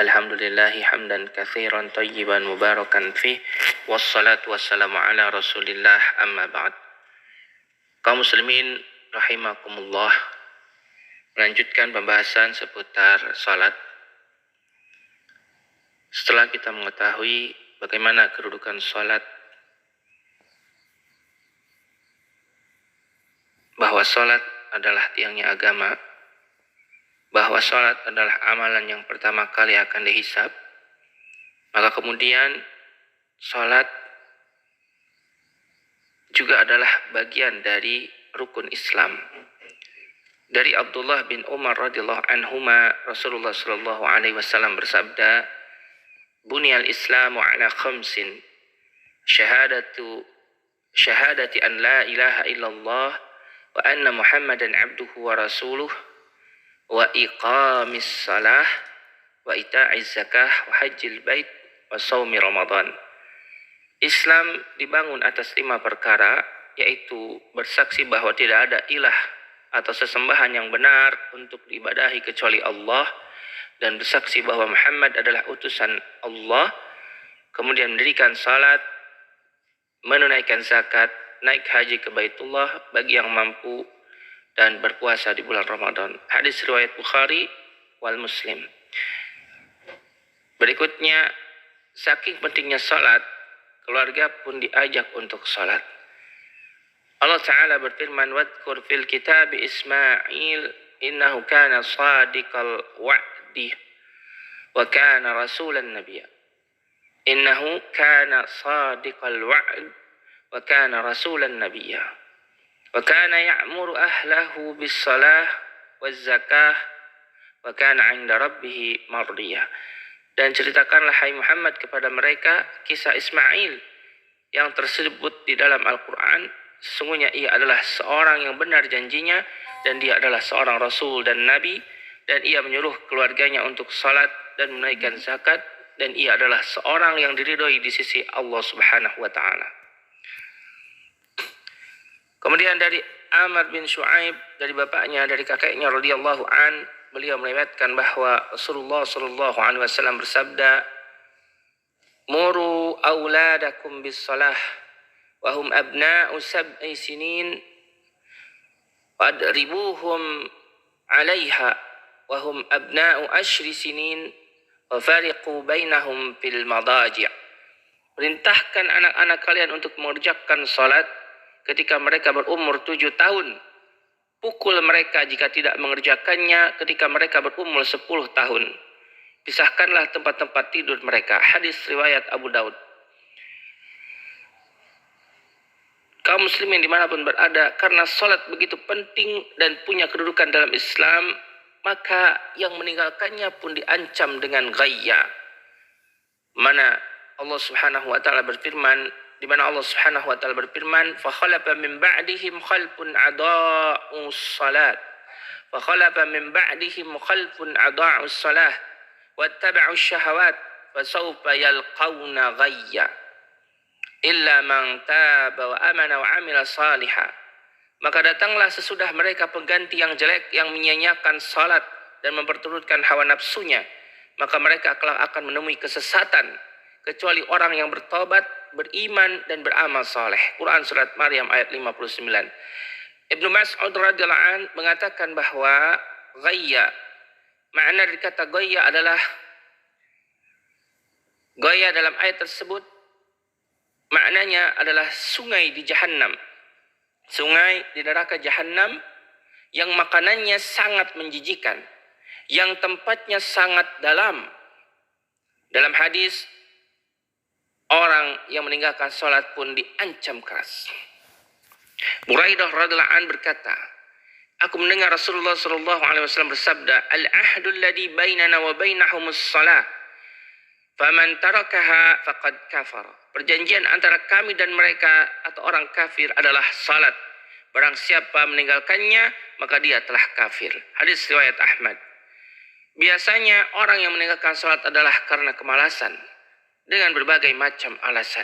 Alhamdulillahi hamdan katsiran tayyiban mubarakan fih. Wassalatu wassalamu ala Rasulillah, amma ba'd. Kaum muslimin rahimakumullah, melanjutkan pembahasan seputar salat. Setelah kita mengetahui bagaimana kedudukan salat, bahwa salat adalah tiangnya agama, bahwa salat adalah amalan yang pertama kali akan dihisab, maka kemudian salat juga adalah bagian dari rukun Islam. Dari Abdullah bin Umar radhiyallahu anhuma, Rasulullah sallallahu alaihi wasallam bersabda, "Buniyal Islamu ala khamsin, syahadati an la ilaha illallah wa anna Muhammadan abduhu wa rasuluh, wa iqamis salah, wa ita'iz zakah, wa hajjil bait, wa shaumi Ramadan." Islam dibangun atas 5 perkara, yaitu bersaksi bahwa tidak ada ilah atau sesembahan yang benar untuk diibadahi kecuali Allah, dan bersaksi bahwa Muhammad adalah utusan Allah, kemudian mendirikan salat, menunaikan zakat, naik haji ke Baitullah bagi yang mampu, dan berpuasa di bulan Ramadan. Hadis riwayat Bukhari wal Muslim. Berikutnya, saking pentingnya salat, keluarga pun diajak untuk salat. Allah Ta'ala berfirman, "Wadhkur fil kitab Ismail, innahu kana sadiqal wa'di, wa kana rasulan nabiyya." Innahu kana sadiqal wa'd, wa kana rasulan nabiyya. Wa kana ya'muru ahlahu bis salah waz zakah, wa kana 'inda rabbih mardiyah. Dan ceritakanlah hai Muhammad kepada mereka kisah Ismail yang tersebut di dalam Al-Quran. Sesungguhnya ia adalah seorang yang benar janjinya, dan dia adalah seorang rasul dan nabi, dan ia menyuruh keluarganya untuk salat dan menunaikan zakat, dan ia adalah seorang yang diridhoi di sisi Allah Subhanahu wa taala. Kemudian dari Amr bin Shu'aib, dari bapaknya, dari kakeknya radhiyallahu an, beliau meriwayatkan bahwa Rasulullah sallallahu alaihi wasallam bersabda, "Muru auladakum bis salah wa hum abna'u sab'i sinin, wadribuhum 'alaiha wa hum abna'u 10 sinin, wa fariqu bainahum fil madaji'." Perintahkan anak-anak kalian untuk mengerjakan salat ketika mereka berumur 7 tahun. Pukul mereka jika tidak mengerjakannya ketika mereka berumur 10 tahun. Pisahkanlah tempat-tempat tidur mereka. Hadis riwayat Abu Daud. Kaum muslimin dimanapun berada, karena salat begitu penting dan punya kedudukan dalam Islam, maka yang meninggalkannya pun diancam dengan ghayya. Mana Allah Subhanahu wa taala berfirman, di mana Allah Subhanahu wa taala berfirman, "Fa khalafa min ba'dihim khalfun adaa'us salat. Fa khalafa min ba'dihim khalfun adaa'us salah wattaba'us syahawat, fa sawfa yalqawna ghayya. Illa man taba wa amana wa amila salihah." Maka datanglah sesudah mereka pengganti yang jelek, yang menyia-nyiakan salat dan memperturutkan hawa nafsunya, maka mereka kelak akan menemui kesesatan, kecuali orang yang bertobat, beriman, dan beramal saleh. Quran surat Maryam ayat 59. Ibnu Mas'ud radhiyallahu an mengatakan bahwa ghayya, makna dari kata ghayya adalah, ghayya dalam ayat tersebut maknanya adalah sungai di Jahannam. Sungai di neraka Jahannam yang makanannya sangat menjijikan, yang tempatnya sangat dalam. Dalam hadis, orang yang meninggalkan salat pun diancam keras. Buraidah radhiyallahu an berkata, "Aku mendengar Rasulullah sallallahu alaihi wasallam bersabda, al-ahdul ladzi bainana wa bainahumus shalah. Faman tarakaha faqad kafar." Perjanjian antara kami dan mereka atau orang kafir adalah salat. Barang siapa meninggalkannya, maka dia telah kafir. Hadis riwayat Ahmad. Biasanya orang yang meninggalkan salat adalah karena kemalasan, dengan berbagai macam alasan.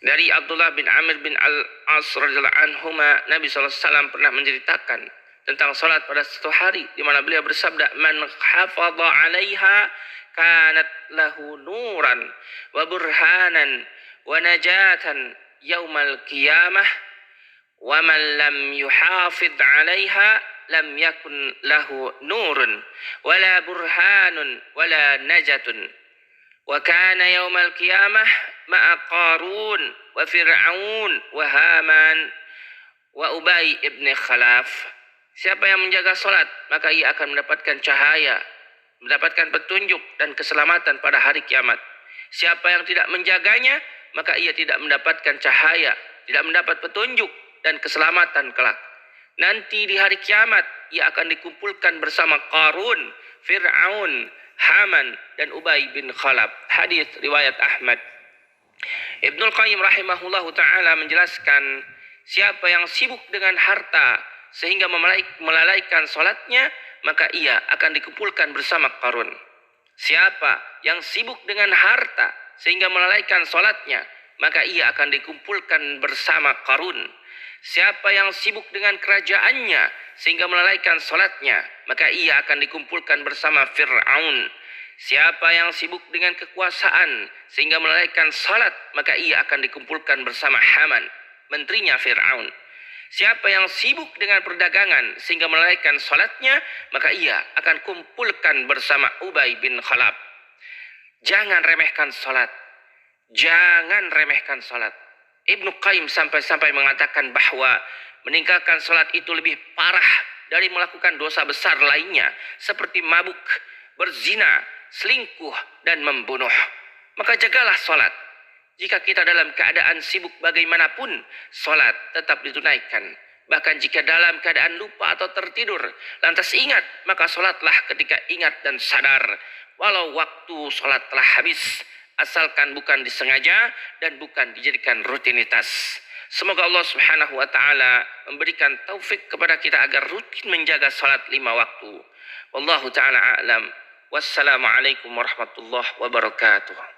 Dari Abdullah bin Amr bin Al-As radhiyallahu anhuma, Nabi SAW pernah menceritakan tentang salat pada satu hari, di mana beliau bersabda, "Man hafadha 'alaiha kanat lahu nuran wa burhanan wa najatan yaumal qiyamah wa man lam yuhafidh 'alaiha lam yakun lahu nurun wala burhanun wala najatun wa kana yaumal qiyamah ma'a Qarun wa Fir'aun wa Haman wa Ubay ibn Khalaf." Siapa yang menjaga salat, maka ia akan mendapatkan cahaya, mendapatkan petunjuk dan keselamatan pada hari kiamat. Siapa yang tidak menjaganya, maka ia tidak mendapatkan cahaya, tidak mendapat petunjuk dan keselamatan kelak. Nanti di hari kiamat, ia akan dikumpulkan bersama Qarun, Fir'aun, Haman, dan Ubay bin Khalaf. Hadis riwayat Ahmad. Ibnul Qayyim rahimahullahu ta'ala menjelaskan, siapa yang sibuk dengan harta sehingga melalaikan salatnya, maka ia akan dikumpulkan bersama Qarun. Siapa yang sibuk dengan harta sehingga melalaikan salatnya, maka ia akan dikumpulkan bersama Qarun. Siapa yang sibuk dengan kerajaannya sehingga melalaikan salatnya, maka ia akan dikumpulkan bersama Fir'aun. Siapa yang sibuk dengan kekuasaan sehingga melalaikan salat, maka ia akan dikumpulkan bersama Haman, menterinya Fir'aun. Siapa yang sibuk dengan perdagangan sehingga melalaikan salatnya, maka ia akan kumpulkan bersama Ubay bin Khalaf. Jangan remehkan salat. Jangan remehkan salat. Ibnu Qayyim sampai mengatakan bahwa meninggalkan salat itu lebih parah dari melakukan dosa besar lainnya, seperti mabuk, berzina, selingkuh, dan membunuh. Maka jagalah salat. Jika kita dalam keadaan sibuk bagaimanapun, salat tetap ditunaikan. Bahkan jika dalam keadaan lupa atau tertidur, lantas ingat, maka salatlah ketika ingat dan sadar. Walau waktu salat telah habis, asalkan bukan disengaja dan bukan dijadikan rutinitas. Semoga Allah Subhanahu wa ta'ala memberikan taufik kepada kita agar rutin menjaga salat 5 waktu. Wallahu ta'ala a'lam. Wassalamualaikum warahmatullahi wabarakatuh.